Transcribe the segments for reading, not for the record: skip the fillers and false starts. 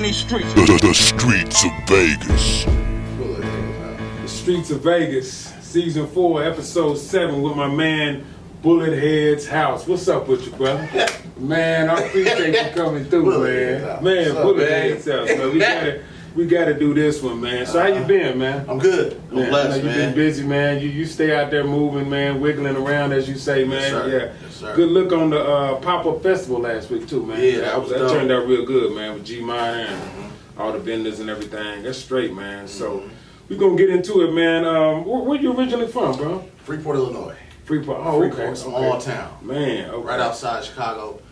these streets. The streets of Vegas. The Streets of Vegas, Season 4, Episode 7 with my man, BulletHead's house. What's up with you, brother? Man, I appreciate you coming through, man. Man, BulletHead's house, man. We gotta do this one, man. So how you been, man? I'm good. I'm blessed, man. You've been busy, man. You stay out there moving, man, wiggling around, as you say, man. Yes, sir. Yeah. Yes, sir. Good look on the pop-up festival last week, too, man. Yeah, that turned out real good, man, with G-Mine and all the vendors and everything. That's straight, man. So we're gonna get into it, man. Where you originally from, bro? Freeport, Illinois. Freeport. Oh, Freeport, okay. small town. Man, okay. Right outside Chicago.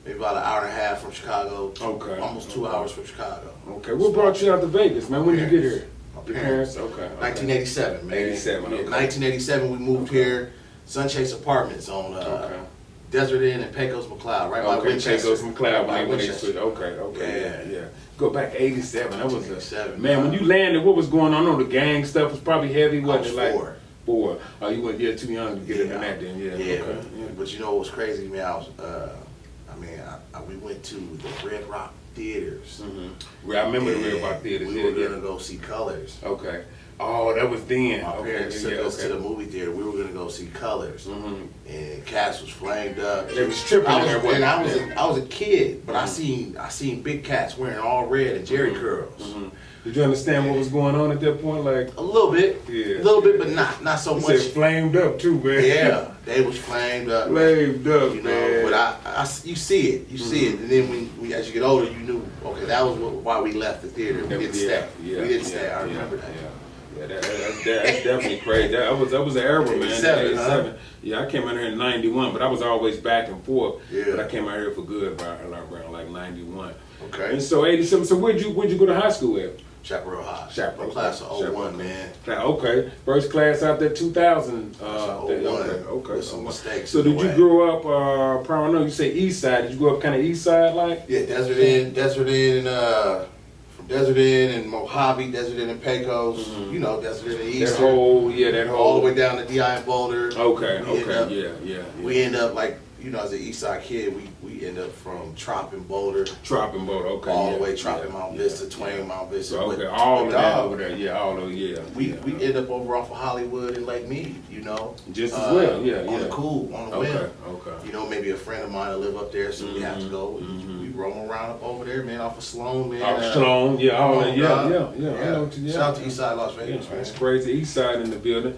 Maybe about an hour and a half from Chicago. Okay. Almost 2 hours from Chicago. Okay. What brought you out to Vegas, man? When did you get here? My Your parents. Okay. 1987, man. 87, okay. 1987, we moved here. Sunchase Apartments on Desert Inn and Pecos McLeod, right by Winchester. Pecos McLeod, Right by Winchester. Okay. Yeah. Go back 87. That was 87. man. When you landed, what was going on? I know the gang stuff was probably heavy. I Wasn't was it like 4. 4? Oh, you went too young to get into that then. Yeah. Yeah. Okay. But you know what was crazy, man? We went to the Red Rock Theaters. Mm-hmm. I remember the Red Rock Theaters. We were gonna go see Colors. Okay. Oh, that was then. My parents took us to the movie theater. We were gonna go see Colors, and Cass was flamed up. They was tripping in there. And I was a kid, but I seen big cats wearing all red and jerry curls. Did you understand what was going on at that point? Like A little bit, but not so you much. said flamed up too, man. Yeah, they was flamed up. Flamed up, you know. man. But you see it, and then when as you get older, you knew. Okay, that was why we left the theater. We didn't stay. We didn't stay. I remember that. Yeah, that's definitely crazy. That was an era, man. 87. Yeah, I came out here in 91, but I was always back and forth. Yeah. But I came out here for good around like 91. Okay. And so 87. So where'd you go to high school at? Chaparral High. Chaparral. Class of 01, man. Okay. First class out there 2000. Okay. With some mistakes. So did you grow up? Probably I know you say East Side. Did you grow up kind of East Side like? Yeah, Desert Inn, from Desert Inn and Mojave, Desert Inn and Pecos. You know, Desert Inn and East. That whole. All the way down to DI and Boulder. Okay. Yeah. We end up like, as an East Side kid, we end up from Trop and Boulder. Okay. All the way Trop and Mount Vista, Twain, Mount Vista. Okay, all of that over there. Yeah, all of We end up over off of Hollywood and Lake Mead, Just as well, on the cool, on the whim. Okay. Maybe a friend of mine will live up there, so we have to go. We roam around up over there, man, off of Sloan, man. Off Sloan, yeah, all that, yeah. I know what you. Shout out to East Side Las Vegas, man. It's crazy, East Side in the building.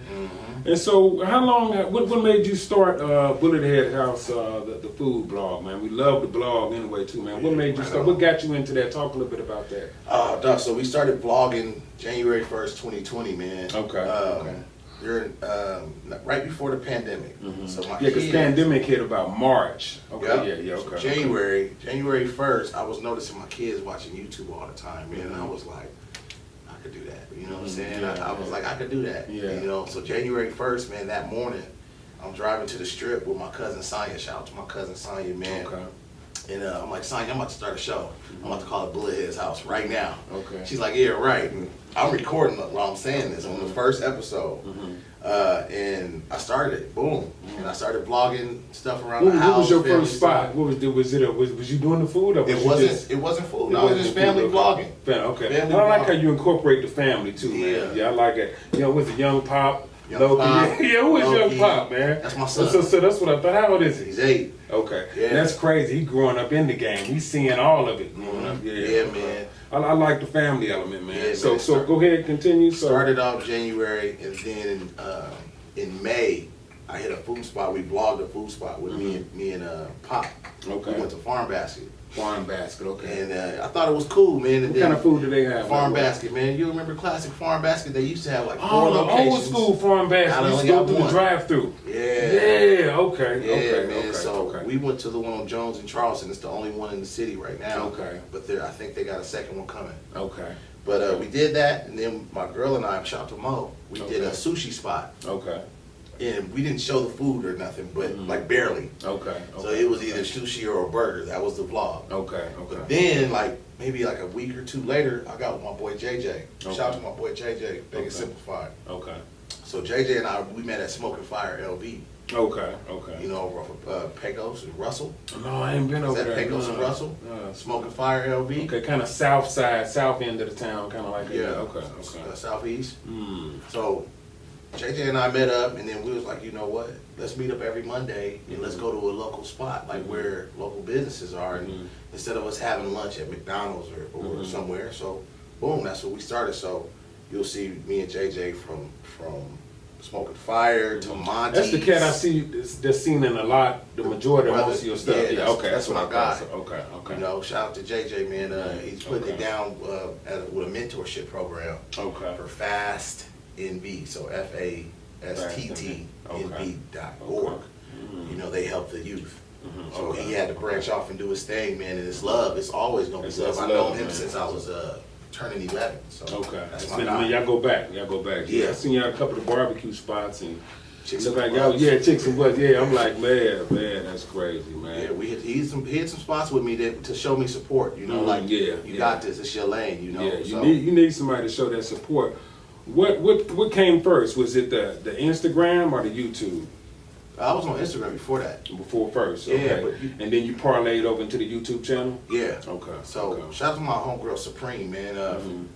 And so, how long? What made you start BulletHead's house, the food blog, man? We love the blog anyway, too, man. What made you start? What got you into that? Talk a little bit about that. So we started vlogging January 1st, 2020, man. Okay. During right before the pandemic. So my because pandemic hit about March. Okay. Yeah. Okay. So January 1st, I was noticing my kids watching YouTube all the time, man. And I was like, I could do that. You know what I'm saying? I was like, I could do that. Yeah. So January 1st, man, that morning, I'm driving to the strip with my cousin Sonya. Shout out to my cousin Sonya, man. Okay. And I'm like, Sonya, I'm about to start a show. I'm about to call it BulletHead's house right now. Okay. She's like, yeah, right. And I'm recording while I'm saying this on the first episode. And I started it, boom. And I started vlogging stuff around the house. What was your first spot? Was you doing the food? Or it wasn't food. No, it was just family vlogging. Okay. Family I like vlogging. how you incorporate the family too, man. Yeah, I like it. Was it Young Pop? Young Pop. Yeah, who is Young Pop, man? That's my son. So that's what I thought. How old is he? He's 8. Okay. Yeah. That's crazy. He growing up in the game. He's seeing all of it growing up. Yeah, man. I like the family element, man. Yeah, So go ahead, continue. Started off January, and then in May, I hit a food spot. We vlogged a food spot with me and Pop. Okay. We went to Farm Basket. Farm Basket, okay. And I thought it was cool, man. What kind of food do they have? Farm Basket, man. You remember classic Farm Basket? They used to have like 4 the locations. old school Farm Basket. You used to go through the drive-through. Yeah. Okay. Man. So we went to the one on Jones and Charleston. It's the only one in the city right now. Okay. But I think they got a second one coming. Okay. But we did that, and then my girl and I, shout out to Mo, we did a sushi spot. Okay. And we didn't show the food or nothing, but like barely. Okay. So it was either sushi or a burger. That was the vlog. Okay. But then, maybe a week or 2 later, I got with my boy JJ. Shout out to my boy JJ, Vegas Simplified. Okay. So JJ and I, we met at Smoking Fire LV. Okay. You know, over off of Pecos and Russell. No, I ain't been over Is that there. Pecos and Russell? Smoking Fire LB. Okay, kind of south side, south end of the town, kind of like that. Yeah. Okay. Southeast. Mm. So JJ and I met up, and then we was like, you know what? Let's meet up every Monday and let's go to a local spot, like where local businesses are, and instead of us having lunch at McDonald's or somewhere. So, boom, that's what we started. So you'll see me and JJ from Smoking Fire to Monty's. That's the cat I see that's seen in a lot, the majority of most of your stuff. Yeah, okay, that's what I got. Okay. Okay. You know, shout out to JJ, man. He's putting it down with a mentorship program for Fast NB, so FASTTNB.org. You know, they help the youth. So he had to branch off and do his thing, man, and it's love. It's always going to be love. I've known him since I was turning 11. So that's my guy. Y'all go back. Yeah. I seen y'all at a couple of barbecue spots and Chicks look and like y'all, Butts. Chicks and Butts. Yeah, I'm like, man, that's crazy, man. Yeah, he hit some spots with me to show me support. You know, you got this. It's your lane. You know. Yeah, you need somebody to show that support. What came first? Was it the Instagram or the YouTube? I was on Instagram before that. Before first, okay. Yeah, and then you parlayed over into the YouTube channel? Yeah. Okay. So shout out to my homegirl Supreme, man.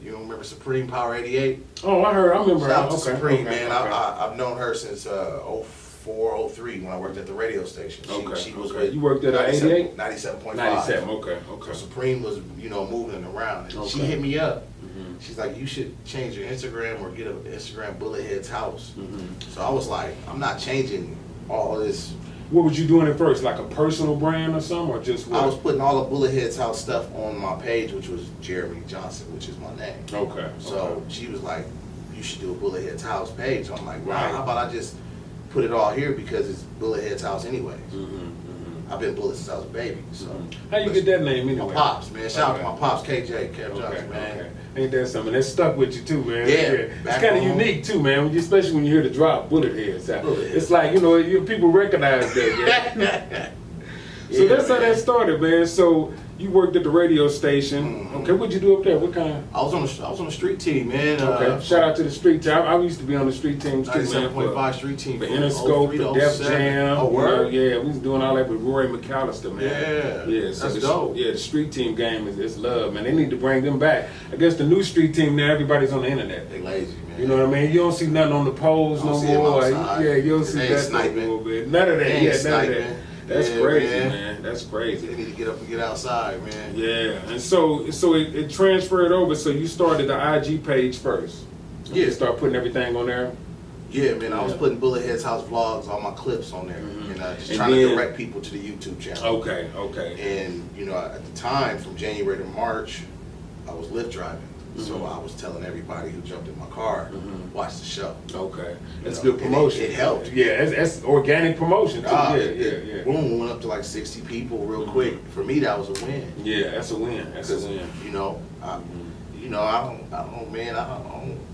You don't remember Supreme Power 88? Oh, I remember her. Shout out to Supreme, man. I've known her since 04, 03 when I worked at the radio station. She was with you worked at 88? 97.5. 97, okay. So Supreme was, moving around. And she hit me up. She's like, you should change your Instagram or get an Instagram BulletHead's house. So I was like, I'm not changing all this. What was you doing at first? Like a personal brand or something, or just what? I was putting all the BulletHead's house stuff on my page, which was Jeremy Johnson, which is my name. Okay. So she was like, you should do a BulletHead's house page. I'm like, wow, how about I just put it all here because it's BulletHead's house anyways. I've been Bullet since I was a baby. So how you get that name anyway? My pops, man. Shout out to my pops, KJ, Kev Johnson, man. Ain't that something? That stuck with you too, man. Yeah. It's kind of unique too, man. Especially when you hear the drop, BulletHead's. It's like, people recognize that, yeah. So that's how that started, man. So you worked at the radio station. Okay, what'd you do up there? What kind? I was on the street team, man. Okay, shout out to the street team. I used to be on the street teams too, man. 97.5 street team. The Interscope, the Def Jam. Oh, word? Yeah, we was doing all that with Rory McAllister, man. Yeah, so that's dope. Yeah, the street team game is love, man. They need to bring them back. I guess the new street team now, everybody's on the internet. They lazy, man. You know what I mean? You don't see nothing on the poles no more. Yeah, you don't see that sniping. a little bit. None of that. They ain't None of that. sniping. That's crazy, man. That's crazy. They need to get up and get outside, man. Yeah, and so it transferred over. So you started the IG page first. Yeah. You start putting everything on there. Yeah, man. I was putting BulletHead's house vlogs, all my clips on there, and just trying to direct people to the YouTube channel. Okay. And at the time, from January to March, I was Lyft driving. So I was telling everybody who jumped in my car, watch the show. Okay, that's good promotion. It helped. Yeah, that's organic promotion too. Yeah. Boom, went up to like 60 people real quick. For me, that was a win. Yeah, that's a win.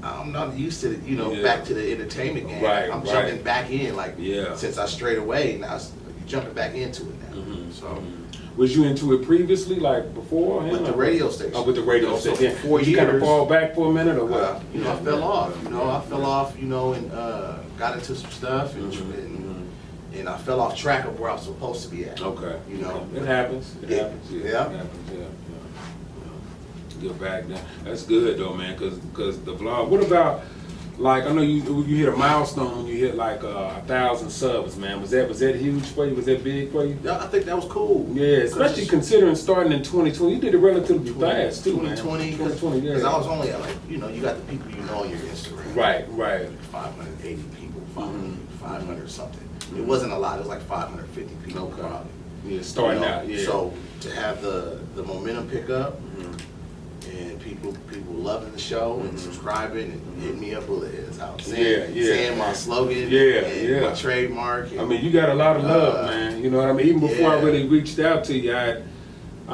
I'm not used to back to the entertainment game. Right, I'm jumping back in since I strayed away. Now you're jumping back into it now. So. Was you into it previously, like before? With the radio station. Oh, with the radio station. For 4 years. You kind of fall back for a minute, or what? I fell off. I fell off. And got into some stuff, and I fell off track of where I was supposed to be at. Okay. It happens. It happens. Yeah. It happens. Yeah. Get back there. That's good though, man. Cause the vlog. What about? Like, I know you hit a milestone when you hit like 1,000 subs, man. Was that huge for you? Was that big for you? Yeah, I think that was cool. Yeah, especially considering starting in 2020. You did it relatively fast too, 2020, 2020, yeah. Because I was only at you got the people on your Instagram. Right. 580 people, 500 something. It wasn't a lot. It was like 550 people probably. Yeah, starting out. Yeah. So to have the momentum pick up. And people loving the show and subscribing and hitting me up BulletHead's house. Saying my slogan and my trademark. And, you got a lot of love, man. You know what I mean? Even before I really reached out to you, I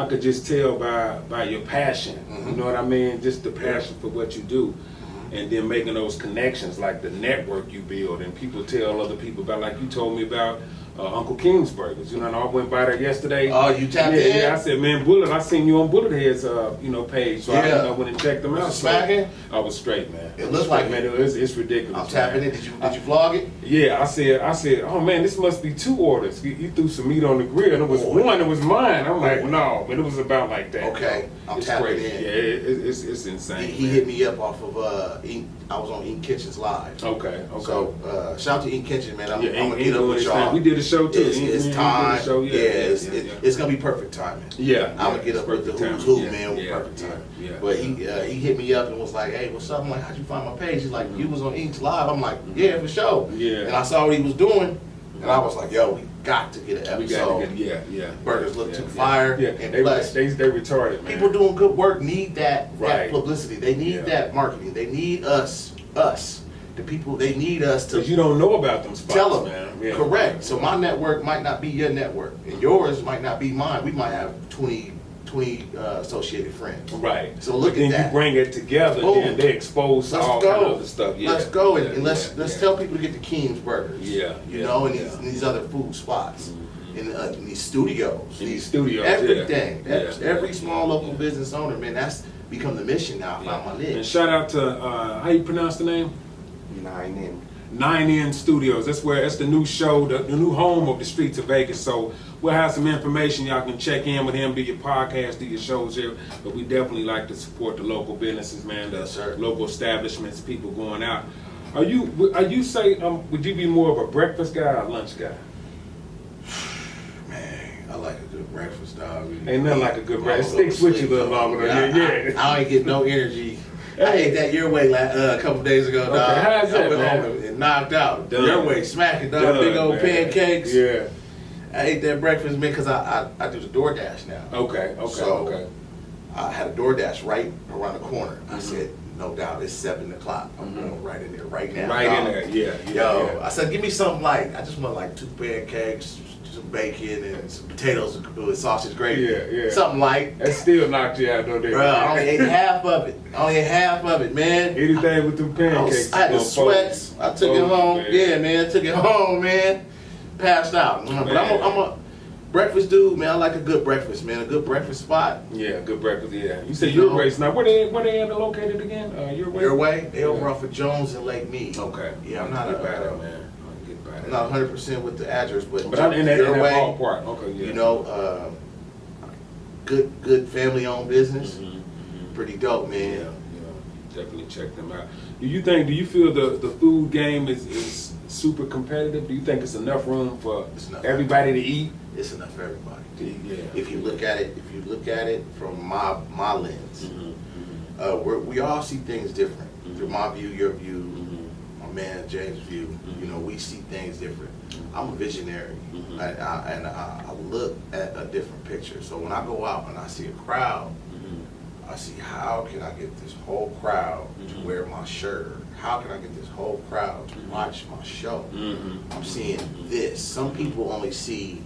could just tell by your passion. You know what I mean? Just the passion for what you do. And then making those connections, like the network you build, and people tell other people about, like you told me about Uncle King's Burgers. You know, and I went by there yesterday. Oh, you tapped in? Yeah, I said, man, Bullet, I seen you on BulletHead's, page. So I went and checked them out. Smacking? I was straight, man. It looks like man, it's ridiculous. I'm tapping in. Did you vlog it? Yeah, I said, oh man, this must be 2 orders. He threw some meat on the grill. And it was one, it was mine. I'm like, no, but it was about like that. Okay, I'm it's tapping crazy. in. Yeah, it's insane. He hit me up off of I was on Ink Kitchens Live. Okay. So shout out to Ink Kitchen, man. I'm gonna Ink get up with y'all. We did a show too. It's time. Yeah, it's gonna be perfect timing. Yeah, I'm gonna get up with the who's who, man, with perfect timing. Yeah. But he hit me up and was like, "Hey, what's up?" I'm like, "How'd you find my page?" He's like, "You was on Ink's Live." I'm like, "Yeah, for sure." Yeah. And I saw what he was doing, and I was like, "Yo, we got to get an episode." Burgers look too fire. Yeah, and they plus, retarded, man. people doing good work need that publicity. They need that marketing. They need us, the people. They need us to. Because you don't know about them spots, tell them, man. Yeah. Correct. So my network might not be your network, and yours might not be mine. We might have 20 associated friends. Right. So look but then at that. you bring it together, and they expose all kind of other stuff. Yeah. Let's go and let's tell people to get the King's Burgers. Yeah. You know, and these other food spots, in these studios. Everything. Every small local business owner, man, that's become the mission now. I found my niche. And shout out to how you pronounce the name? 9N Studios. That's the new show, the new home of the streets of Vegas. So we'll have some information. Y'all can check in with him, do your podcast, do your shows here. But we definitely like to support the local businesses, man, the local establishments, people going out. Would you be more of a breakfast guy or lunch guy? Man, I like a good breakfast, dog. Ain't nothing like a good breakfast. It sticks with you a little longer. I ain't get no energy. I ate that your way a couple days ago, dog. Okay, how's that, I went man? home and knocked out. Done. Your way, smacking, dog. Big old pancakes. Yeah. I ate that breakfast, man, because I do the DoorDash now. Okay. I had a DoorDash right around the corner. I said, no doubt, it's 7 o'clock. I'm going right in there right now. In there, yeah. I said, give me something light. I just want like 2 pancakes, some bacon, and some potatoes with sausage gravy. Yeah. Something light. That still knocked you out, don't it? Bro, I only ate half of it. Man. Anything with them pancakes. I had the sweats. I took it home. Man. Yeah, man. I took it home, man. Passed out. But I'm a breakfast dude, man. I like a good breakfast, man. A good breakfast spot. Yeah, good breakfast. Yeah. You said your ways now. Where they located again? Your way. They over off of Jones and Lake Mead. Okay. Yeah, I'm not man. I'm not 100% with the address, but I'm in that ballpark. Okay. Yeah. You know, good family-owned business. Pretty dope, man. Yeah. Definitely check them out. Do you feel the food game is super competitive? Do you think it's enough room for everybody to eat? It's enough for everybody. Yeah. If you look at it from my lens, we all see things different. Through my view, your view, my man James' view. You know, we see things different. I'm a visionary, and I look at a different picture. So when I go out and I see a crowd, I see how can I get this whole crowd to wear my shirt? How can I get this whole crowd to watch my show? I'm seeing this. Some people only see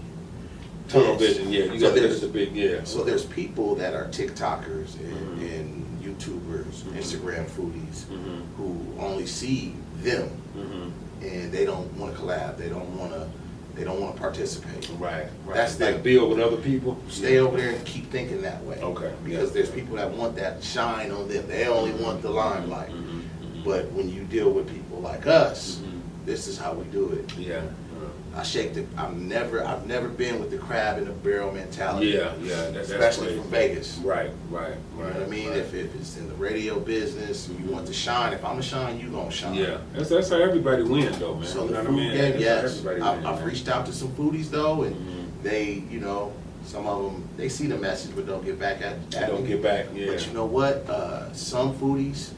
television. Yeah, you got the big So there's people that are TikTokers and YouTubers, Instagram foodies, who only see them, and they don't want to collab. They don't want to participate. Right. That's like build with other people. Stay over there and keep thinking that way. Okay. Because there's people that want that shine on them. They only want the limelight. But when you deal with people like us, this is how we do it. Yeah. I've never been with the crab in the barrel mentality. Yeah. Especially from Vegas. Right. You know what I mean? If it's in the radio business, you want to shine. If I'm gonna shine, you gonna shine. Yeah. That's how everybody wins, though, man. So you know the what I food mean? game, yes. I've I've reached out to some foodies though, and they, some of them, they see the message but don't get back at me. Don't get back. Yeah. But you know what? Some foodies,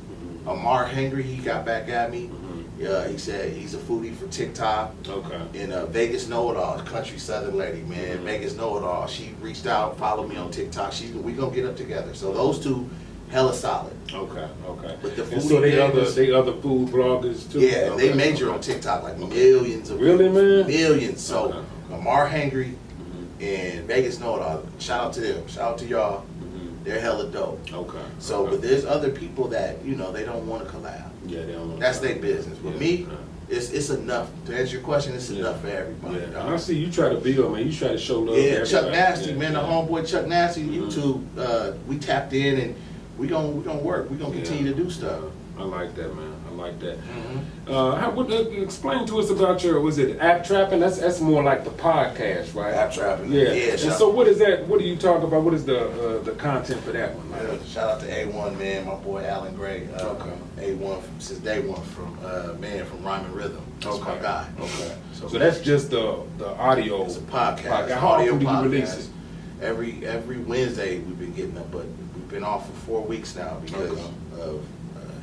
Amar Hengry, he got back at me. He said he's a foodie for TikTok. Okay. And Vegas Know-It-All, country southern lady, man. Vegas Know-It-All. She reached out, followed me on TikTok. We gonna get up together. So those two, hella solid. Okay. But the and so they other food bloggers too. Yeah, they major on TikTok, like millions of really, man. Millions. So Amar Hengry and Vegas Know-It-All. Shout out to them. Shout out to y'all. They're hella dope. Okay. So, but there's other people that they don't want to collab. Yeah, they don't want. That's their business. But me, it's enough. To answer your question, it's enough for everybody. Yeah. I see you try to build, man. You try to show love. Yeah, Chuck Nasty, man, the homeboy Chuck Nasty, YouTube. We tapped in and we gonna work. We gonna continue to do stuff. I like that, man. I like that. Explain to us about your, was it AppTrappin? That's more like the podcast, right? AppTrappin. Yeah. And so what is that? What do you talk about? What is the content for that one? Like? Shout out to A1, man, my boy Alan Gray. A1 since day one from Rhyme and Rhythm. That's my guy. Okay. So that's just the audio. It's a podcast. How often do you release it? Every Wednesday we've been getting up, but we've been off for 4 weeks now because of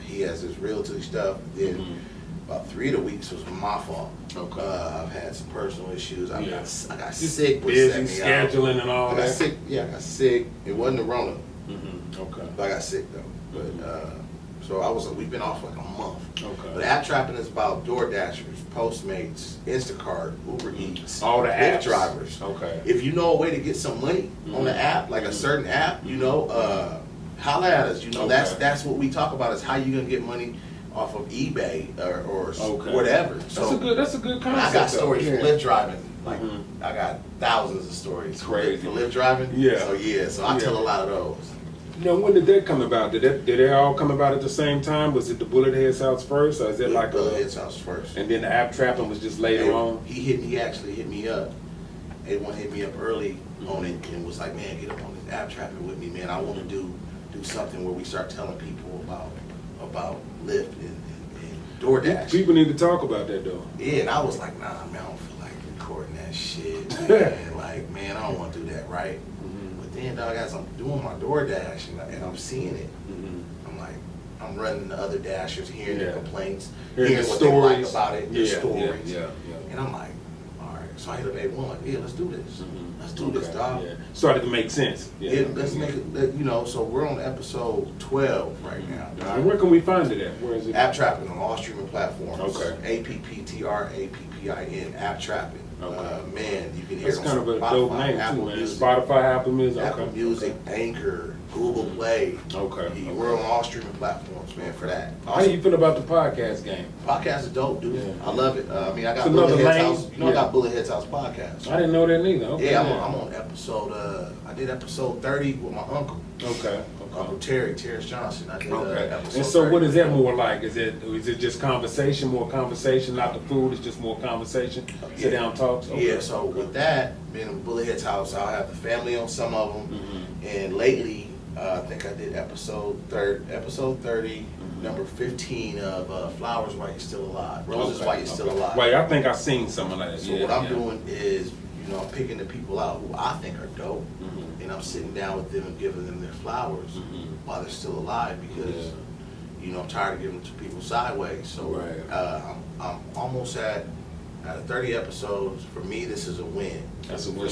he has his realty stuff. Then about 3 of the weeks was my fault. Okay. I've had some personal issues. I got sick. Busy scheduling and all that. I got sick. Yeah, I got sick. It wasn't the Rona. Okay. But I got sick though. But so we've been off like a month. Okay. But AppTrappin is about DoorDashers, Postmates, Instacart, Uber Eats, all the Lyft apps. drivers. Okay. If you know a way to get some money on the app, like a certain app, holla at us. That's what we talk about is how you gonna get money off of eBay or whatever. So that's a good concept. I got stories for Lyft driving. Like I got thousands of stories for Lyft driving. Yeah. So I tell a lot of those. When did that come about? Did they all come about at the same time? Was it the BulletHead's house first, or is it like BulletHead's house first? And then the AppTrappin was just later on. He actually hit me up. A1 hit me up early on it and was like, man, get up on this AppTrappin with me, man. I want to do something where we start telling people about Lyft and DoorDash. People need to talk about that though. Yeah, and I was like, nah, man, I don't feel like recording that shit, man. Like, man, I don't want to do that, right? But then, dog, as I'm doing my DoorDash and I'm seeing it, I'm like, I'm running the other Dashers, hearing their complaints, hearing what they like about it, their stories. And I'm like, all right. So I hit up A1, like, yeah, let's do this. Let's do this, dog. Yeah. Started to make sense. Let's make it, so we're on episode 12 right now. And where can we find it at? Where is it? AppTrappin on all streaming platforms. Okay. AppTrappin, AppTrappin. Man, you can hear That's it kind on of a Spotify, dope name Apple too, man. Music, Spotify, Apple Music. Apple Music, Anchor, Google Play. Okay. We're on all streaming platforms, man, for that. How do you feel about the podcast game? Podcast is dope, dude. Yeah. I love it. I mean, I got another BulletHead's lane. House. I got BulletHead's House podcast. I didn't know that neither. Okay. Yeah, I'm on episode. I did episode 30 with my uncle. Okay. Uncle Terrence Johnson. I did episode. And so, 30. what is that more like? Is it just conversation, more conversation, not the food? It's just more conversation. Sit down, talks. Okay. Yeah. So with that, being in BulletHead's house, I'll have the family on some of them. And lately, I think I did episode 30, number 15 of Flowers While You're Still Alive. Roses While You're Still Alive. Right. I think I've seen some of that. So what I'm doing is, I'm picking the people out who I think are dope, and I'm sitting down with them and giving them their flowers while they're still alive because, I'm tired of giving them to people sideways. So I'm almost at 30 episodes. For me, this is a win. That's a win.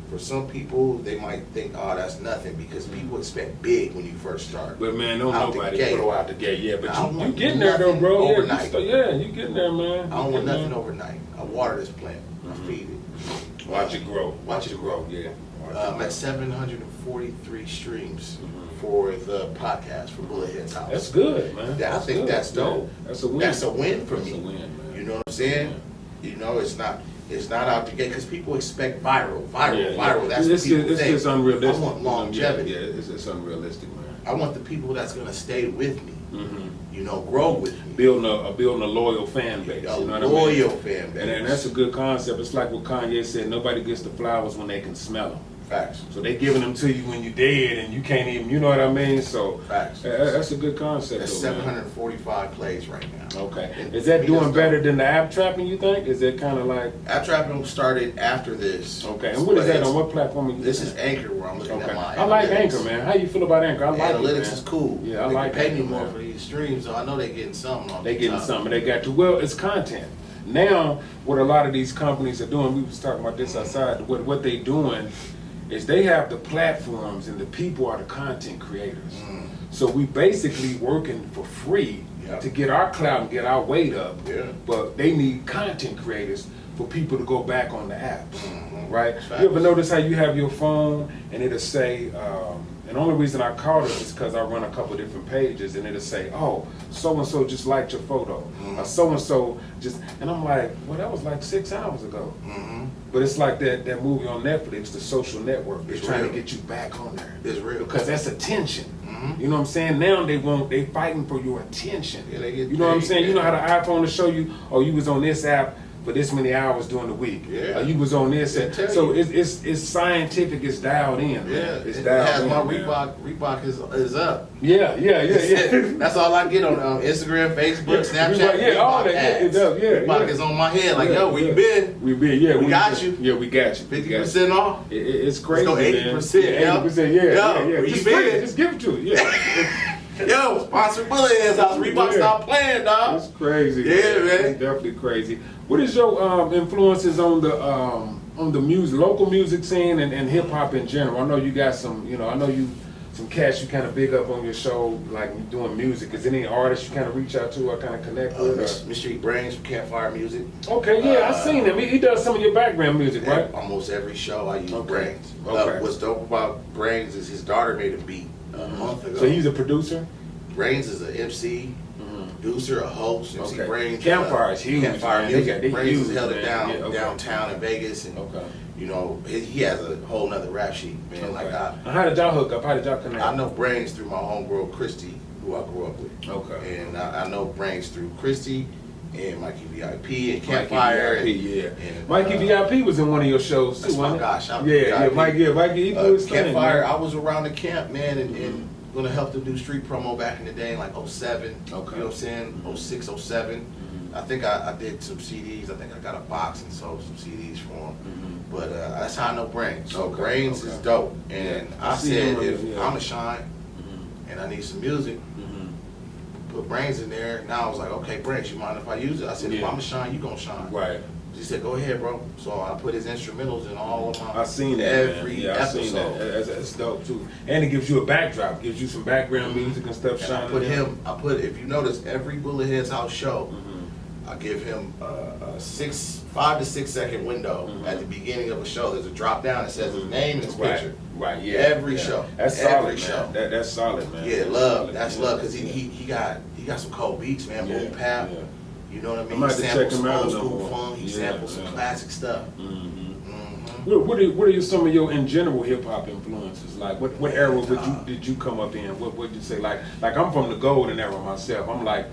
For some people, they might think, oh, that's nothing because people expect big when you first start. But man, don't nobody throw out the gate. Yeah, but you getting there though, bro. Overnight. You getting there, man. I don't want nothing overnight. I water this plant. I feed it. Watch it grow. Watch it grow. Yeah. I'm at 743 streams for the podcast for BulletHead's house. That's good, man. I think that's dope. Yeah. That's a win. That's a win for me. That's a win, man. You know what I'm saying? It's not out the gate because people expect viral. That's what people think. It's unrealistic. I want longevity. Yeah, it's unrealistic, man. I want the people that's gonna stay with me. Grow with me. Building a loyal fan base. A loyal fan base. And that's a good concept. It's like what Kanye said, nobody gets the flowers when they can smell them. Facts. So they giving them to you when you're dead and you can't even, you know what I mean? So facts. That's a good concept. That's 745 plays right now. Okay. Is that doing better than the AppTrappin, you think? Is it kind of like... AppTrappin started after this. Okay. And what is that on? What platform are you This is Anchor where I'm looking at my I like Anchor, man. How you feel about Anchor? I like analytics it, man. is cool. Yeah, I like They pay me Anchor, more man. for these streams, so I know they're getting something on They getting top. something. They got to. Well, it's content. Now, what a lot of these companies are doing, we was talking about this outside, what they doing is they have the platforms and the people are the content creators. So we basically working for free to get our clout and get our weight up. Yeah. But they need content creators for people to go back on the apps, right? You ever notice how you have your phone and it'll say, And the only reason I caught it is because I run a couple different pages, and it'll say, "Oh, so and so just liked your photo," or "So and so just," and I'm like, "Well, that was like 6 hours ago." But it's like that movie on Netflix, The Social Network. They're trying to get you back on there. It's real Because that's attention. You know what I'm saying? Now they fighting for your attention. Yeah, they get you know what I'm paid, saying? man. You know how the iPhone will show you, oh, you was on this app for this many hours during the week. Yeah. You was on this. They tell So you. it's scientific. It's dialed in. Man. Yeah, It's it dialed has in. my man. Reebok is up. Yeah. That's all I get on Instagram, Facebook, Snapchat. Reebok, yeah, all that. ads. Yeah, it does. Yeah, Reebok yeah. is on my head. Like, Yeah, yo, we yeah. been. We been. Yeah, We got you. Yeah, we got you. 50% off. It's crazy. Let's go 80%. Man. 80%. Yeah, Yo, yeah. where Just you free it. been? Just give it to it. Yeah. Yo, sponsor BulletHead's house. Reebok Yeah. stop playing, dog. It's crazy. Yeah, man. It's definitely crazy. What is your influences on the music, local music scene and hip hop in general? I know you got some, I know you some cats you kind of big up on your show, like you doing music. Is there any artists you kind of reach out to or kind of connect with? Mr. E. Brains from Campfire Music. Okay, yeah, I seen him. He does some of your background music, right? Almost every show I use Brains. Okay. What's dope about Brains is his daughter made a beat a month ago. So he's a producer? Brains is an MC, producer, a host. MC Okay. Brains. Campfire is huge, Campfire man. Music. They Brains huge, has held man. it down Yeah, okay. downtown in Vegas, and he has a whole nother rap sheet, man. Okay. Like Now, how did y'all hook up? How did y'all connect? I know Brains through my homegirl Christy, who I grew up with. Okay. And I know Brains through Christy and Mikey VIP and Campfire. Mikey VIP, and, Mikey VIP was in one of your shows too, That's my wasn't guy. it? Shout out to Yeah, VIP. Mikey, he do his thing, Campfire, man. I was around the camp, man, and gonna help them do street promo back in the day in like 07. Okay. You know what I'm saying? 06, 07. I think I did some CDs. I think I got a box and sold some CDs for them. But that's how I know Brains. So Okay, Brains is dope. And Yeah. I I see said, him on if the- yeah. I'm a shine and I need some music, put Brains in there. Now I was like, okay, Brains, you mind if I use it? I said, if Yeah. I'm a shine, you gonna shine. Right. He said, go ahead, bro. So I put his instrumentals in all of my I seen that. every man. Yeah, I seen episode. that. That's dope too. And it gives you a backdrop, gives you some background music and stuff And shining. I put, if you notice, every BulletHead's house show, I give him a 5 to 6 second window at the beginning of a show. There's a drop down that says his name and his picture. Right. Yeah. Every show. That's Every solid, show. man. That's solid, man. Yeah, That's love. solid. That's Yeah. love because he got some cold beats, man. Yeah, Boom Pap. yeah. You know what I mean? I'm gonna have He to sampled check him some out old a little school more. funk. He Yeah, sampled some yeah. classic stuff. What are some of your in general hip hop influences? Like what era did you come up in? What would you say? Like I'm from the golden era myself. I'm like,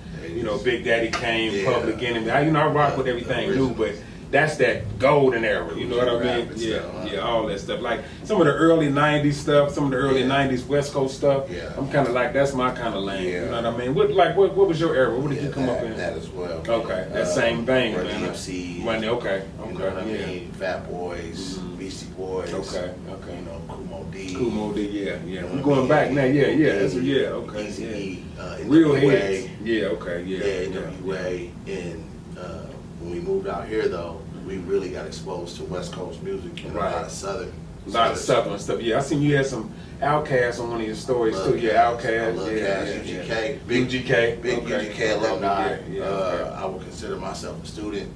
Big Daddy Kane, Yeah. Public Enemy. I rock with everything new, but that's that golden era. You know what I mean? Rap Yeah, stuff, huh? yeah, all that stuff. Like some of the early '90s stuff, some of the early '90s West Coast stuff. Yeah. I'm kind of like that's my kind of lane. Yeah. You know what I mean? What was your era? What did you come up in? That as well. Okay, that same thing, Run man. DMC. Run okay, You know what I yeah. mean? Fat Boys, Beastie Boys. Okay. You know, Kumo D. Kumo D, yeah. You know We're what going I back mean? now, yeah. Easy, Okay, Easy yeah. E, Real NWA. heads. Yeah, okay, Yeah, NWA. And when we moved out here, though, we really got exposed to West Coast music and Right. a lot of Southern. A lot of Southern stuff. Yeah, I seen you had some Outkast on one of your stories too. Yeah, Outkast. I love Cass, UGK. Big UGK. Big Okay. UGK alumni. Yeah, okay. I would consider myself a student.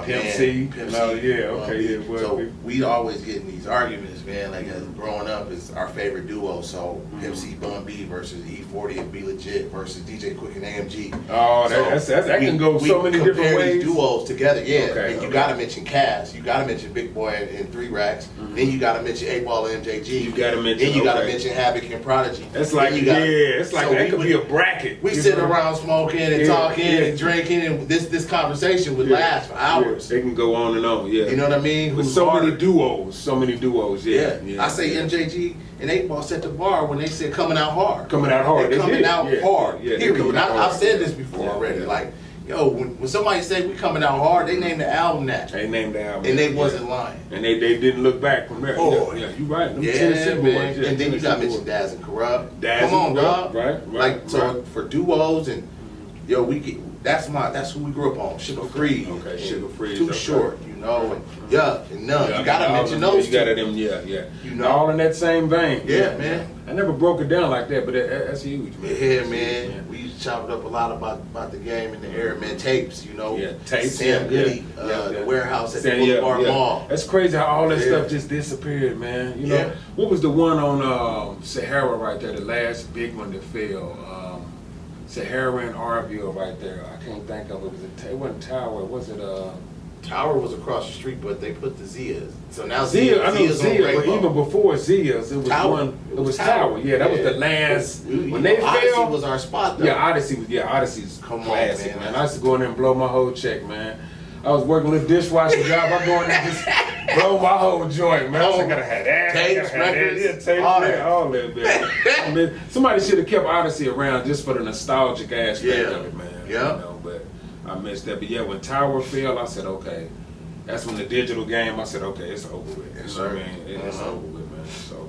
Pimp Man, C. Pimp No, C, yeah, okay, yeah, well, so we- we'd always get in these arguments, man. Like as growing up, is our favorite duo. So Pimp C, Bun B versus E40 and Be Legit versus DJ Quick and AMG. Oh, that can go so many different compare ways. these duos together, yeah. Okay, And you okay. gotta mention Cass. You gotta mention Big Boy and 3 Racks. Then you gotta mention 8 Ball and MJG. You gotta mention- Then you gotta okay. mention Havoc and Prodigy. It's like, Then you gotta- it's like so that we could would- be a bracket. We you sit know? around smoking and Yeah, talking yeah. and drinking, and this conversation would Yeah, last for hours. Yeah, they can go on and on, yeah. You know what I mean? With Who's so harder? many duos, yeah. Yeah. I say MJG and 8 Ball set the bar when they said coming out hard. Coming out hard. They're They coming did. out Yeah, hard. yeah, they Period. coming And out I've hard. said this before Yeah, already. yeah. Like, yo, when somebody say we coming out hard, they name the album that. They named the album. And they yeah. wasn't lying. And they didn't look back from there. Oh, yeah, you right. Them Yeah, Tennessee boys, man. yeah, And then you Tennessee got boys. mentioned Daz and Corrupt. Daz Come and on, Corrupt, dog. right, Like, so right. for duos and, yo, that's who we grew up on. Sugar Free. Okay, Sugar Free. Too Short, you know, and Yuck and None. You gotta mention those. You gotta them, yeah. You know, all in that same vein. Yeah, man. I never broke it down like that, but that's huge, man. Yeah, man. We used to chop it up a lot about the game in the era, man. Tapes, you know. Yeah, tapes. Sam Goody, the warehouse at the Boulevard Mall. That's crazy how all that stuff just disappeared, man. You know, what was the one on Sahara right there, the last big one that fell? Sahara and Arville right there. I can't think of it. It wasn't Tower. Was it Tower was across the street, but they put the Zia's. So now Zia, I know Zia's Zia, but even before Zia's, it was Tower. It was Tower. Yeah, that was the last. When they Odyssey fell, was our spot, though. Yeah, Odyssey's Come on, classic, man. I used to go in there and blow my whole check, man. I was working a little dishwasher job. I go in there and just blow my whole joint, man. I gotta have that. Tapes, records, tapes, all that, man. I mean, somebody should have kept Odyssey around just for the nostalgic aspect of it, man. Yeah. You know, but I missed that. But yeah, when Tower fell, I said, okay. That's when the digital game, I said, okay, it's over with. Yes, You know sir. what I mean? It's over with, man. So,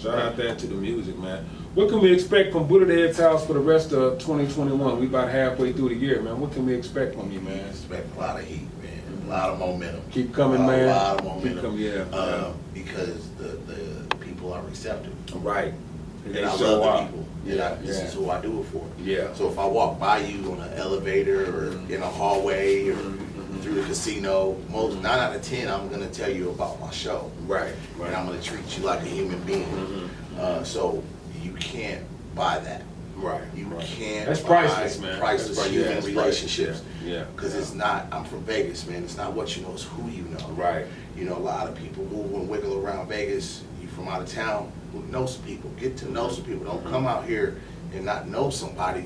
shout out there to the music, man. What can we expect from BulletHead's house for the rest of 2021? We about halfway through the year, man. What can we expect from you, man? Expect a lot of heat, man. A lot of momentum. Keep coming, man. A lot of momentum. Keep coming, because the people are receptive. Right. And I love the people. This is who I do it for. Yeah. So if I walk by you on an elevator or in a hallway or through the casino, 9 out of 10, I'm gonna tell you about my show. Right. And I'm gonna treat you like a human being. So you can't buy that. Right. You can't. That's priceless, man. Priceless human relationships. Yeah. Because it's not. I'm from Vegas, man. It's not what you know. It's who you know. Right. You know, a lot of people move and wiggle around Vegas. You from out of town, who know some people. Get to know some people. Don't come out here and not know somebody,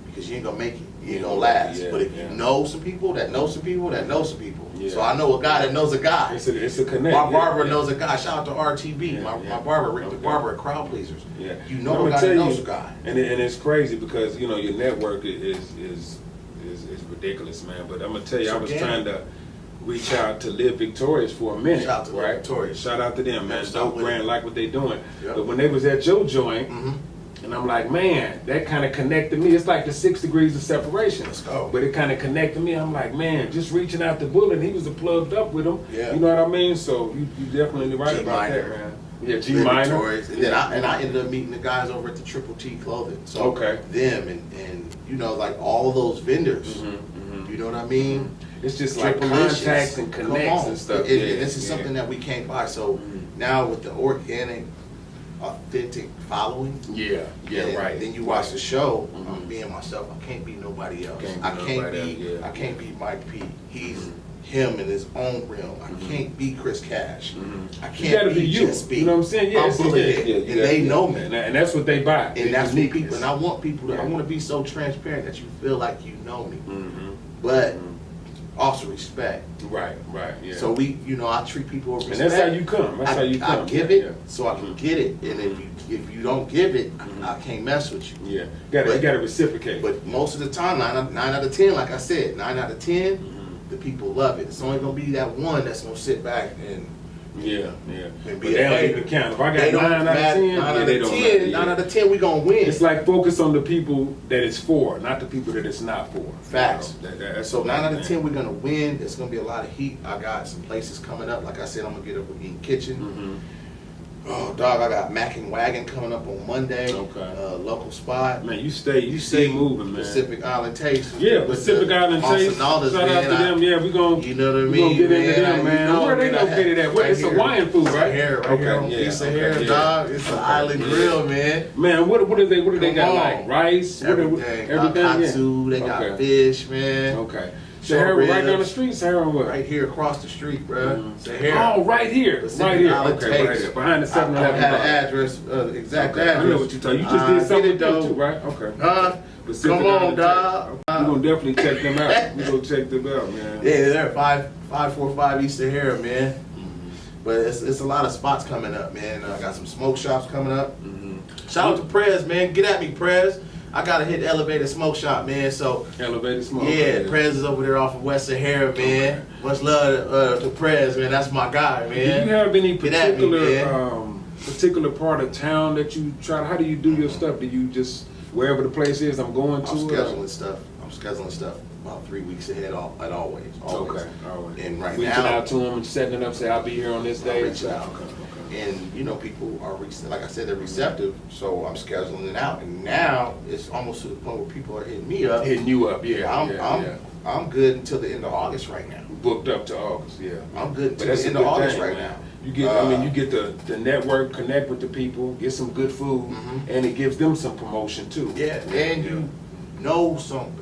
because you ain't gonna make it. You ain't gonna last. But if you know some people that know some people that know some people. So I know a guy that knows a guy. It's a connect. My barber knows a guy. Shout out to RTB. My barber, Rick the Barber at Crowd Pleasers. Yeah. You know a guy that knows a guy. And it's crazy because, you know, your network is ridiculous, man. But I'm gonna tell you, I was trying to reach out to Live Victorious for a minute. Shout out to Live Victorious. Shout out to them, man. Dope brand, like what they doing. Yep. But when they was at your joint, and I'm like, man, that kind of connected me. It's like the 6 degrees of separation. Let's go. But it kind of connected me. I'm like, man, just reaching out to Bullet, he was plugged up with him. Yeah. You know what I mean? So you definitely right G about minor. that, man. Yeah, G Live minor. Victorious. And then I ended up meeting the guys over at the Triple T Clothing. So them and you know, like all of those vendors. You know what I mean? It's just like Triple-licious. contacts and connects and stuff. And this is something that we can't buy. So now with the organic, authentic following. Right. Then you watch the show. I'm being myself. I can't be nobody else. I can't be Mike P. He's him in his own realm. I can't be Chris Cash. I can't be you. Just be. You know what I'm saying? I'm BulletHead. And they know me. And that's what they buy. And that's what people. And I want people to. I want to be so transparent that you feel like you know me. But also respect. Right. Yeah. So I treat people with respect. And that's how you come. That's how you come. I give it so I can get it. And if you don't give it, I can't mess with you. Yeah. You gotta reciprocate. But most of the time, 9 out of 10, like I said, 9 out of 10, the people love it. It's only gonna be that one that's gonna sit back and Yeah. And But they don't even count. If I got 9 out of 10, they don't 10, 9 out of 10, we gonna win. It's like focus on the people that it's for, not the people that it's not for. Facts. So 9 out of 10, we're gonna win. There's gonna be a lot of heat. I got some places coming up. Like I said, I'm gonna get up with Eating Kitchen. Oh, dog, I got Mac and Wagon coming up on Monday. Local spot. Man, you stay moving, man. Pacific Island Taste. Yeah, Pacific Island Taste. Shout out to them. Yeah, we gonna. You know what I mean? We gonna get into them, man. Where they located at? It's Hawaiian food, right? Right here on Piece of Hair, dog. It's an island grill, man. Man, what do they got? Like rice, everything. Katsu, they got fish, man. Okay. Sahara right down the street, Sahara what? Right here across the street, bro. Sahara. Oh, right here. Right here. Okay, right here. Behind the 7-Eleven. I had an address, exact address. I know what you're talking. You just did something with them too, right? Okay. Come on, dog. We're going to definitely check them out. We're going to check them out, man. Yeah, they're 545 East Sahara, man. But it's a lot of spots coming up, man. I got some smoke shops coming up. Shout out to Prez, man. Get at me, Prez. I gotta hit the Elevated Smoke Shop, man. So Elevated Smoke. Yeah, Prez is over there off of West Sahara, man. Much love to Prez, man. That's my guy, man. Do you have any particular part of town that you try? How do you do your stuff? Do you just wherever the place is? I'm going to. I'm scheduling stuff. about 3 weeks ahead, always. Okay, always. And right reaching now, out to them and setting it up, say I'll be here on this day. reaching out. Okay. And you know, people are like I said, they're receptive. So I'm scheduling it out, and now it's almost to the point where people are hitting me up, Hitting you up, yeah. I'm good until the end of August right now. Booked up to August, yeah. I'm good But until that's the a end of good August thing, right man. now. You get, you get the network, connect with the people, get some good food, and it gives them some promotion too. Yeah, and you know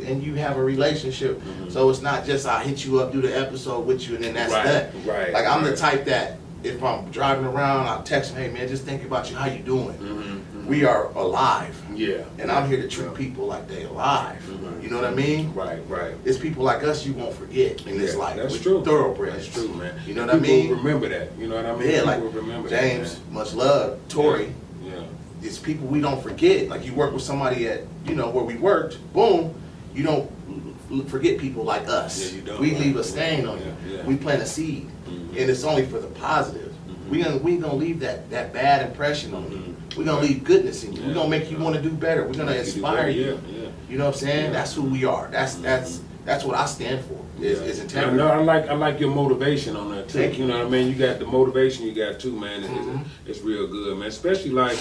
and you have a relationship. So it's not just I hit you up, do the episode with you, and then that's that. Right. Like I'm the type that if I'm driving around, I'll text them, hey man, just think about you, how you doing? We are alive. Yeah. And I'm here to treat people like they alive. You know what I mean? Right. It's people like us you won't forget in this life. That's true. Thoroughbreds. That's true, man. You know what I mean? People remember that. You know what I mean? Yeah, like people remember James, that, much love, Tori. Yeah. It's people we don't forget. Like you work with somebody at, where we worked, boom, you don't forget people like us. Yeah, you don't. We leave a stain on you. Yeah. We plant a seed. And it's only for the positive. We gonna leave that bad impression on you. We're gonna leave goodness in you. We're gonna make you want to do better. We're gonna inspire you. Yeah. You know what I'm saying? That's who we are. That's what I stand for. Is integrity. No, I like your motivation on that too. Thank you. You know what I mean? You got the motivation you got too, man. It's real good, man. Especially like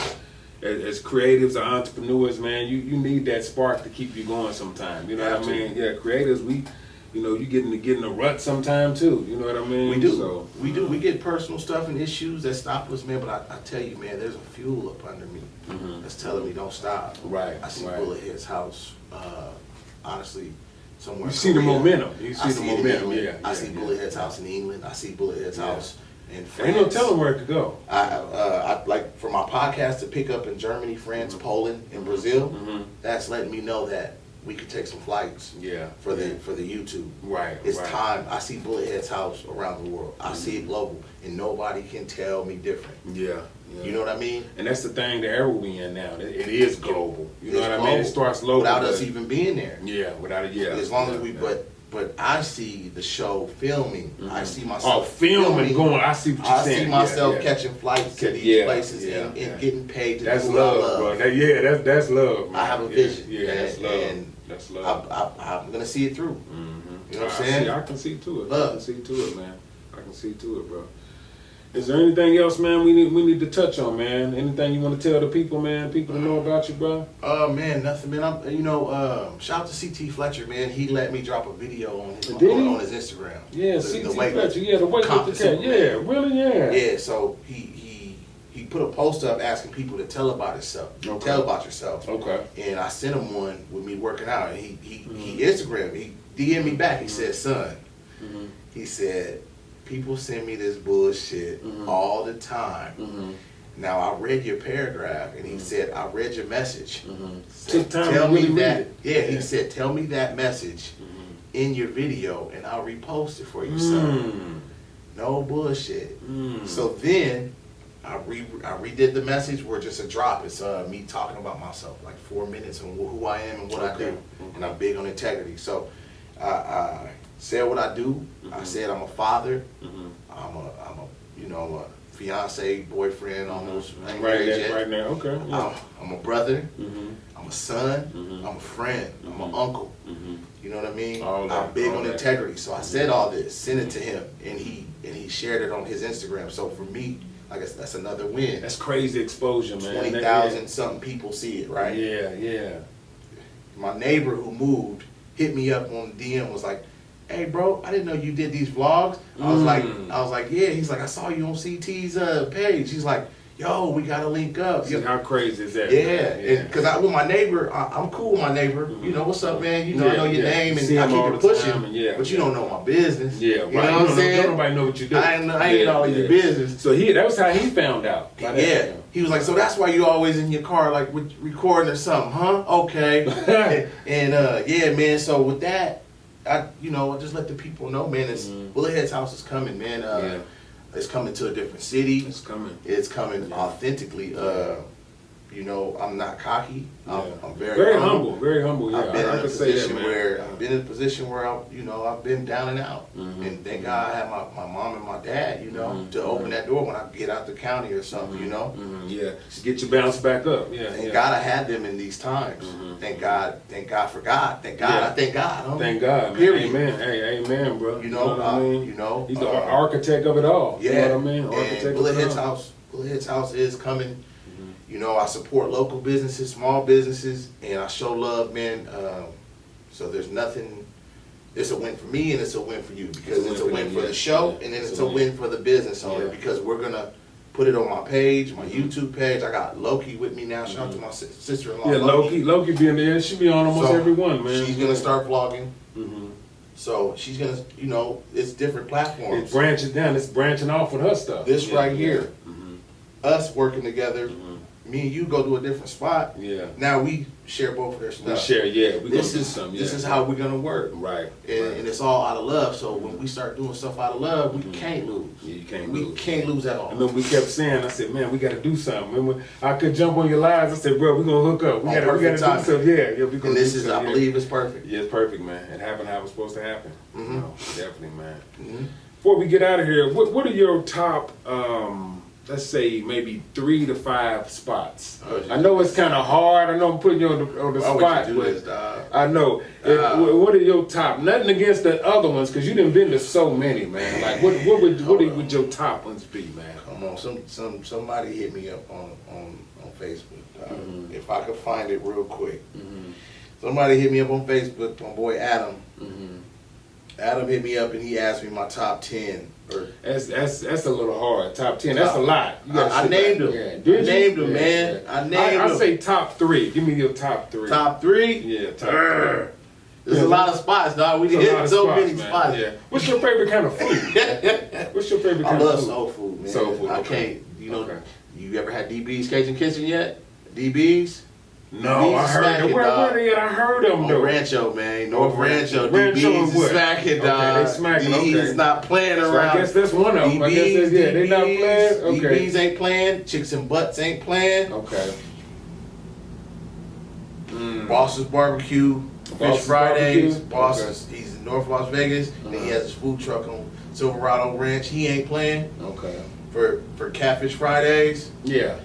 as creatives or entrepreneurs, man, you need that spark to keep you going sometime. You know what I mean? Yeah, creators, you get in a rut sometime too. You know what I mean? We do. So, We do. We get personal stuff and issues that stop us, man. But I tell you, man, there's a fuel up under me that's telling me don't stop. Right. I see right. BulletHead's house. Honestly, somewhere. You in see the Korea. momentum. You I see the see it in momentum. England. Yeah. I see BulletHead's house in England. I see BulletHead's house in France. Ain't no telling where it could go. I like for my podcast to pick up in Germany, France, Poland, and Brazil. That's letting me know that we could take some flights. Yeah. For the YouTube. Right. It's right. time. I see BulletHead's house around the world. I see it global, and nobody can tell me different. Yeah. You know what I mean? And that's the thing, the era we in now. It is global. You know It's what I mean? global. It starts local. Without us even being there. Yeah, without it, yeah. As long as we, yeah. but I see the show filming. I see myself filming, going. I see what you're I saying. see myself yeah. catching flights to these places and getting paid to that's do what I love, love. bro. That's love, man. I have a vision. Yeah, that's love. And that's love. I'm gonna see it through. You know what I'm saying? I can see to it. Love. I can see to it, man. I can see to it, bro. Is there anything else, man, we need to touch on, man? Anything you want to tell the people, man? People to know about you, bro? Man, nothing, man. Shout out to CT Fletcher, man. He let me drop a video on his Instagram. Yeah, the CT weight Fletcher. Yeah, the weight with the cat. Yeah, really, yeah. Yeah, so he put a post up asking people to tell about himself. Okay. Tell about yourself. Okay. And I sent him one with me working out, and he Instagrammed me. He DM'd me back. He said, son, he said, people send me this bullshit all the time. Now I read your paragraph, and he said, I read your message. Took time tell to me really that. read it. Yeah, he said, tell me that message in your video, and I'll repost it for you, son. No bullshit. So then I redid the message where just a drop. It's me talking about myself, like 4 minutes on who I am and what I do, and I'm big on integrity. So I said what I do. I said I'm a father. I'm a fiance, boyfriend, almost. Ain't married yet. Right now, okay. Yeah. I'm a brother. I'm a son. I'm a friend. I'm an uncle. You know what I mean? I'm big on integrity. So I said all this, sent it to him, and he shared it on his Instagram. So for me, I guess that's another win. That's crazy exposure, man. 20,000 something people see it, right? Yeah. My neighbor who moved hit me up on DM, was like, hey bro, I didn't know you did these vlogs. I was like, yeah. He's like, I saw you on CT's page. He's like, yo, we gotta link up. See, how crazy is that? Yeah, because with my neighbor, I'm cool with my neighbor. You know, what's up, man? You know, I know your name, and I keep it pushing. But you don't know my business. Yeah, right. You know what I'm saying? Don't nobody know what you do. I ain't all of your business. So that was how he found out. Yeah. He was like, so that's why you always in your car, like recording or something, huh? Okay. and yeah, man. So with that, I just let the people know, man. It's BulletHead's house is coming, man. It's coming to a different city. It's coming. It's coming authentically. You know, I'm not cocky. I'm very humble. Very humble. Yeah, I've been I in a can say that, position man. where I've been down and out, and thank God I had my mom and my dad, to open that door when I get out the county or something, Yeah, just get your bounce back up. Yeah, Thank God I had them in these times. Thank God for God. Thank God. Yeah. I thank God. Homie. Thank God, man. Period. Amen. Hey, amen, bro. You know what I mean? He's the architect of it all. Yeah. You know what I mean? Architect And BulletHead's house is coming. I support local businesses, small businesses, and I show love, man. So there's nothing. It's a win for me, and it's a win for you because it's a win for the show, and then it's a win for the business owner because we're gonna put it on my page, my YouTube page. I got Loki with me now. Shout out to my sister-in-law. Yeah, Loki being there. She be on almost every one, man. She's gonna start vlogging. So she's gonna, it's different platforms. It's branching down. It's branching off with her stuff. This right here, us working together. Me and you go to a different spot. Yeah. Now we share both of their stuff. We share, yeah. We this is something. This is how we're gonna work. Right. And it's all out of love. So when we start doing stuff out of love, we can't lose. Yeah, you can't lose. We can't lose at all. I remember we kept saying, I said, man, we got to do something. Remember, I could jump on your lives. I said, bro, we're gonna hook up. We got to do something. Yeah. We gonna. And this is, I believe, it's perfect. Yeah, it's perfect, man. It happened how it was supposed to happen. Definitely, man. Before we get out of here, what are your top? Let's say maybe 3 to 5 spots. I know it's kind of hard. I know I'm putting you on the spot, but I know. What are your top? Nothing against the other ones, because you done been to so many, man. Like what would your top ones be, man? Come on, somebody hit me up on Facebook. If I could find it real quick. Somebody hit me up on Facebook. My boy Adam. Adam hit me up and he asked me my top 10. That's a little hard. Top 10. That's a lot. I named them. Yeah. I named them, man. I named them. I say top 3. Give me your top 3. Top 3? Yeah, top 3. There's a lot of spots, dog. We hit so many spots. Yeah. What's your favorite kind of food? What's your favorite kind of food? I love soul food, man. Soul food. I can't. You ever had DB's Cajun Kitchen yet? DB's? No, I heard them. Where are they at? I heard them, though. Rancho, man. North Rancho. DB's is smacking, dog. Okay, they smacking. DB's not playing around. So I guess that's one of them. I guess they not playing. Okay. DB's ain't playing. Chicks and Butts ain't playing. Okay. Boss's Barbecue. Fish Fridays. Boss's. He's in North Las Vegas. And he has his food truck on Silverado Ranch. He ain't playing. Okay. For Catfish Fridays. Yeah.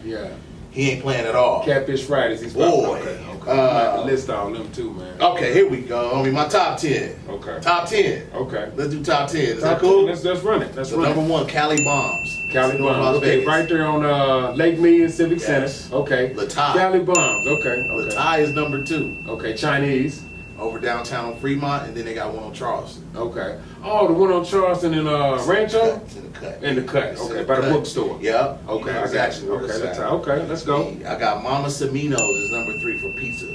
He ain't playing at all. Catfish Fridays. He's boy. Okay. I have to list all them too, man. Okay, here we go. My top 10. Okay. Top 10. Okay. Let's do top 10. Is that cool? Let's run it. Number 1, Cali Bombs. Cali Bombs. Okay, right there on Lake Mead Civic Center. Okay. Latai. Cali Bombs. Okay. Latai is number 2. Okay, Chinese. Over downtown on Fremont, and then they got one on Charleston. Okay. Oh, the one on Charleston in Rancho? It's in the cut. In the cut. Okay, by the bookstore. Yep. Okay, I got you. Okay, let's go. I got Mama Semino's is number 3 for pizza.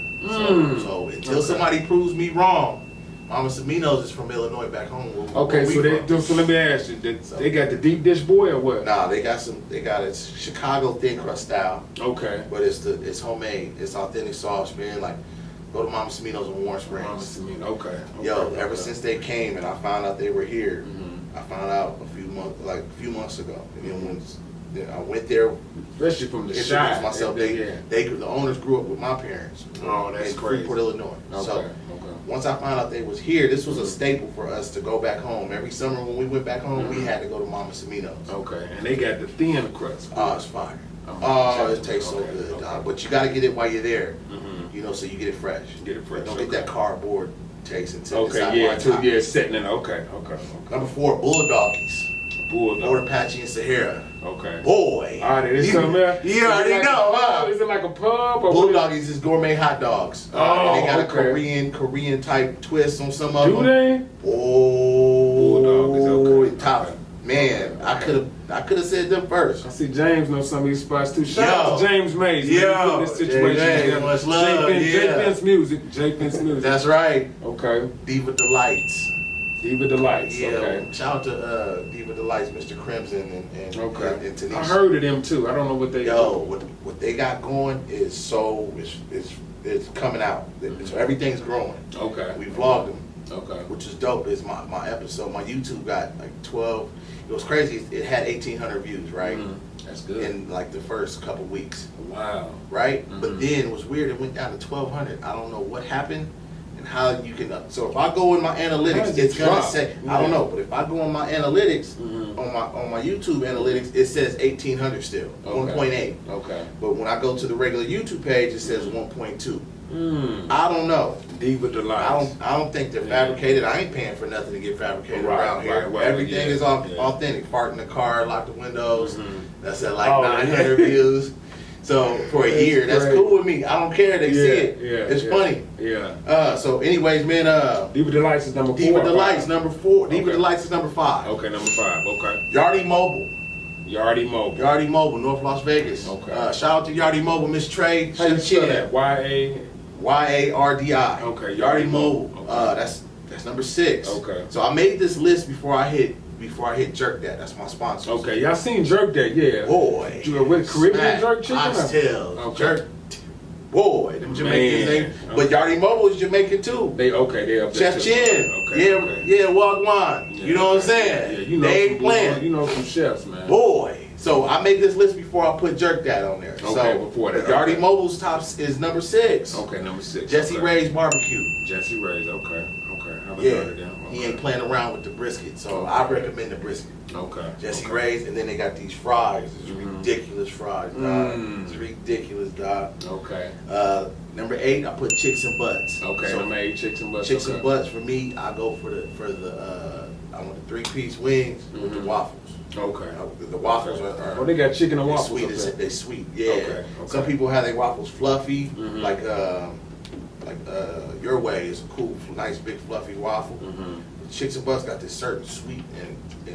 So until somebody proves me wrong, Mama Semino's is from Illinois back home. Okay, so let me ask you, they got the deep dish boy or what? Nah, they got it Chicago thin crust style. Okay. But it's homemade. It's authentic sauce, man. Like, go to Mama Semino's in Warren Springs. Mama Semino, okay. Yo, ever since they came and I found out they were here, I found out a few months ago. And then when I went there, especially from the shop, myself. The owners grew up with my parents. Oh, that's in crazy. Freeport, Illinois. Okay. So once I found out they was here, this was a staple for us to go back home. Every summer when we went back home, we had to go to Mama Semino's. Okay, and they got the thin crust. Oh, it's fire. Oh, it tastes so good, dog. But you got to get it while you're there. So you get it fresh. Don't get that cardboard taste until it's setting in. Okay. Number 4, Bulldoggies. Fort Apache and Sahara. Okay. Boy. All right, there's something there. You already know, huh? Is it like a pub? Or Bulldoggies is gourmet hot dogs. And they got a Korean type twist on some of them. Do they? Oh, Bulldoggies, okay. Top. Man, I could have said them first. I see James knows some of these spots too. Shout out to James Mays. Yo, this situation. Much love. J Pence Music. That's right. Okay. Diva Delights. Yeah. Okay. Shout out to Diva Delights, Mr. Crimson and Tanisha. I heard of them too. I don't know what they do. What they got going is it's coming out. So everything's growing. Okay. We vlogged them. Okay. Which is dope. Is my episode. My YouTube got like 12. It was crazy. It had 1,800 views, right? That's good. In like the first couple weeks. Wow. Right? But then it was weird. It went down to 1,200. I don't know what happened and how you can. So if I go in my analytics, it's gonna say I don't know. But if I go on my analytics on my YouTube analytics, it says 1,800 still, 1.8. Okay. But when I go to the regular YouTube page, it says 1.2. I don't know. Diva Delights. I don't think they're fabricated. I ain't paying for nothing to get fabricated around here. Right, Everything is authentic. Fart in the car, lock the windows. That's at like 900 yeah. views. So for a year, that's cool with me. I don't care. They see it. Yeah, it's funny. Yeah. So anyways, man. Diva Delights is number 4. Diva Delights number 4. Diva Delights is number 5. Okay, number 5. Okay. Yardie Mobile. Yardie Mobile. Yardie Mobile, North Las Vegas. Okay. Shout out to Yardie Mobile, Miss Trey. How you spell that? YARDI. Okay. Yardie Mobile. Okay. That's number 6. Okay. So I made this list before I hit Jerk That. That's my sponsor. Okay. Y'all seen Jerk That? Yeah. Boy. With Caribbean jerk chicken? Oxtails. Okay. Jerk. Boy, them Jamaicans. But Yardie Mobile is Jamaican too. They up there. Chef Chin. Okay. Yeah, Wagwan. Yeah, you know what I'm saying? Yeah, you know they ain't playing. You know some chefs, man. Boy. So I made this list before I put Jerk That on there. Okay, so before that. Yardie Mobile's tops is number 6. Okay, number 6. Jesse Ray's Barbecue. Jesse Ray's, okay. He ain't playing around with the brisket, so I recommend the brisket. Okay. Jesse Ray's, and then they got these fries. It's ridiculous fries, dog. It's ridiculous, dog. Okay. Number 8, I put Chicks and Butts. Okay, so number 8, Chicks and Butts. Chicks and Butts for me, I go for the I want the 3-piece wings with the waffles. Okay. The waffles are. Oh, they got chicken and waffles. They're sweet. Yeah. Okay. Some people have their waffles fluffy, like Your Way is a cool, nice, big, fluffy waffle. Chicks and Butts got this certain sweet in the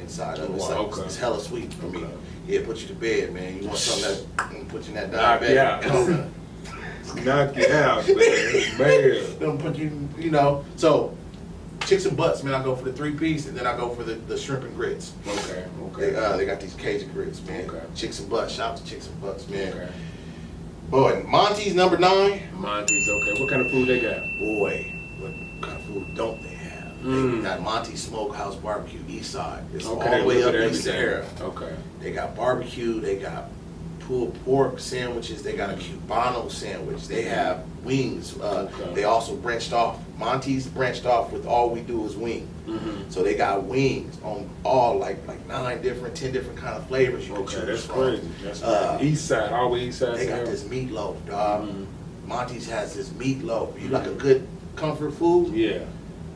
inside of it. It's hella sweet for me. Yeah, put you to bed, man. You want something that put you in that diabetic. Knock you out, man. Don't put you know. So, Chicks and Butts, man, I go for the 3-piece, and then I go for the shrimp and grits. Okay. They got these Cajun grits, man. Okay. Chicks and Butts. Shout out to Chicks and Butts, man. Okay. Boy, Monty's number 9. Monty's, okay. What kind of food they got? Boy, what kind of food don't they have? They got Monty's Smokehouse Barbecue East Side. It's all the way up East Sahara. Okay. They got barbecue. They got pulled pork sandwiches. They got a Cubano sandwich. They have wings. They also branched off. Monty's branched off with all we do is wing. So they got wings on all like 10 different kind of flavors you can choose that's from. crazy. That's crazy. East Side, always East Side. They got this meatloaf, dog. Monty's has this meatloaf. You like a good comfort food? Yeah.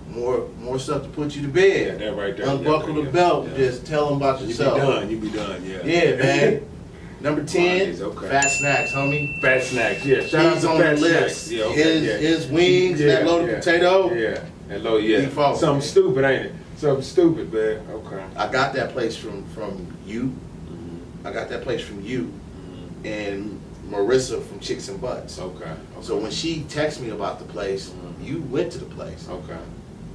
More stuff to put you to bed. Yeah, that right there. Unbuckle the belt. Yeah. Just tell them about yourself. You be done. Yeah. Yeah, man. Number 10, okay. Fat Snacks, homie. Fat Snacks, yeah. Shout out to on Fat the list. Snacks. Yeah, okay, his wings, that loaded potato. Yeah, that loaded, yeah. DFos, Something man. stupid, ain't it? Something stupid, man. Okay. I got that place from you. I got that place from you and Marissa from Chicks and Butts. Okay. So when she texted me about the place, you went to the place. Okay.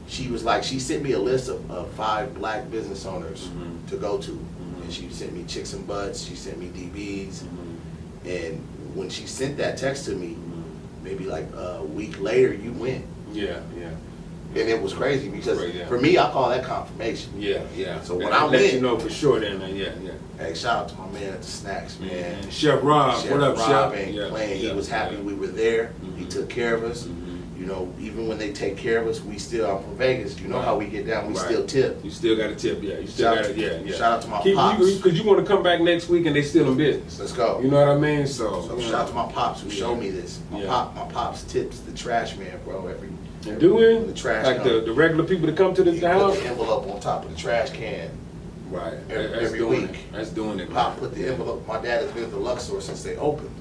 She was like, she sent me a list of 5 black business owners to go to. And she sent me Chicks and Butts, she sent me DBs. And when she sent that text to me, maybe like a week later, you went. Yeah. And it was crazy because for me, I call that confirmation. Yeah. So when and I let went, you know for sure then, yeah. Hey, shout out to my man at the snacks, man. Chef Rob, what up, Rob Chef? ain't playing. He was happy we were there. He took care of us. You know, even when they take care of us, we still, I'm from Vegas. You know how we get down, we still tip. You still got a tip, yeah. You still got it, yeah. Shout out to my pops. Because you want to come back next week and they still in business. Let's go. You know what I mean? So shout out to my pops who showed me this. My pops tips the trash man, bro, every do we? The trash like the regular people that come to the house? Put the envelope on top of the trash can. Right. Every week. That's doing it. Pop put the envelope. My dad has been at the Luxor since they opened.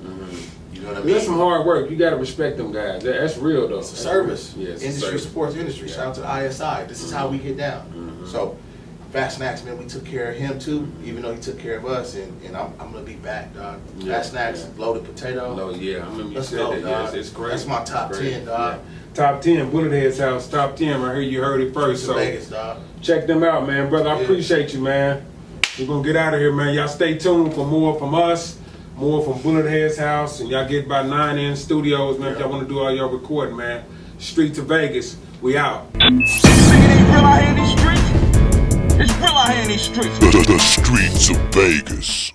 You know what I mean? That's some hard work. You got to respect them guys. That's real though. It's a service. Yeah, industry supports industry. Shout out to the ISI. This is how we get down. So, Fat Snacks, man, we took care of him too, even though he took care of us. And I'm gonna be back, dog. Fat Snacks, loaded potato. No, yeah, I remember you Let's said go, that. dog. Yes, it's great. That's my top 10, dog. Top 10, BulletHead's house, top 10. I heard you heard it first. So Vegas, dog. Check them out, man, brother. I appreciate you, man. We're gonna get out of here, man. Y'all stay tuned for more from us, more from BulletHead's house, and y'all get about 9 in studios, man. If y'all want to do all your recording, man. Streets of Vegas, we out. It ain't real out here in these streets. It's real out here in these streets. The streets of Vegas.